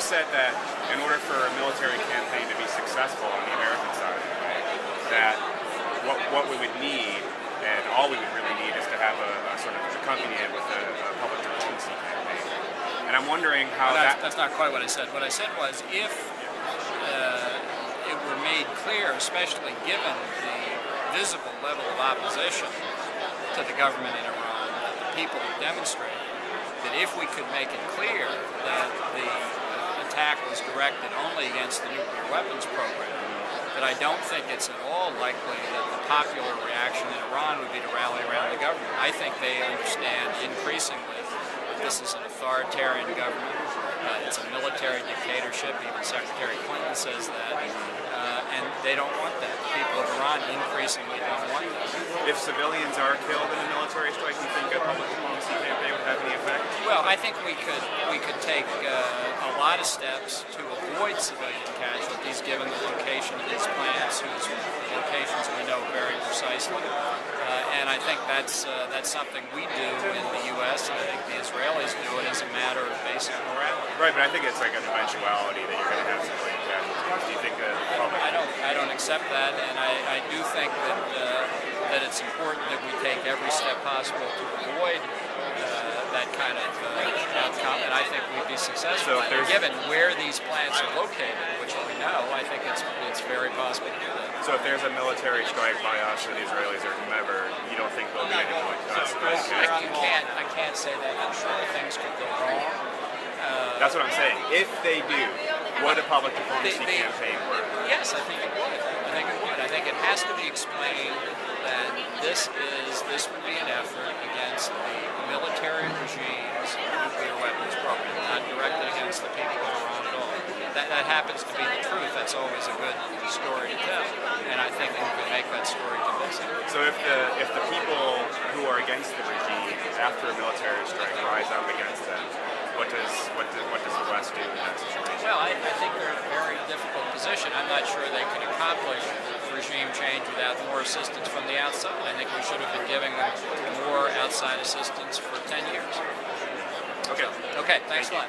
said that in order for a military campaign to be successful on the American side, that what we would need, and all we would really need, is to have a sort of accompany it with a public diplomacy campaign. And I'm wondering how that's not quite what I said. What I said was if it were made clear, especially given the visible level of opposition to the government in Iran that the people have demonstrated, that if we could make it clear that the attack was directed only against the nuclear weapons program, that I don't think it's at all likely that the popular reaction in Iran would be to rally around the government. I think they understand increasingly that this is an authoritarian government. It's a military dictatorship. Even Secretary Clinton says that. And they don't want that. The people of Iran increasingly don't want that. If civilians are killed in a military strike, do you think a public diplomacy campaign would have any effect? Well, I think we could take a lot of steps to avoid civilian casualties, given the location of these plants, whose locations we know very precisely. And I think that's something we do in the U.S., and I think the Israelis do it as a matter of basic morality. Right, but I think it's like an eventuality that you're going to have civilian casualties. Do you think the public... I don't accept that, and I do think that it's important that we take every step possible to avoid that kind of outcome, and I think we'd be successful. Given where these plants are located, which we know, I think it's very possible to do that. So if there's a military strike by us or the Israelis or whomever, you don't think there'll be any more I can't say that. I'm sure things could go wrong. That's what I'm saying. If they do, would a public diplomacy campaign work? Yes, I think it would. I think it has to be explained that this would be an effort against the military regime's nuclear weapons program, not directed against the people of Iran at all. That happens to be the truth. That's always a good story to tell, and I think we could make that story convincing. So if the people who are against the regime after a military strike rise up against them, what does the West do in that situation? Well, I think they're in a very difficult position. I'm not sure they can accomplish regime change without more assistance from the outside. I think we should have been giving them more outside assistance for 10 years. Okay. Okay, thanks a lot.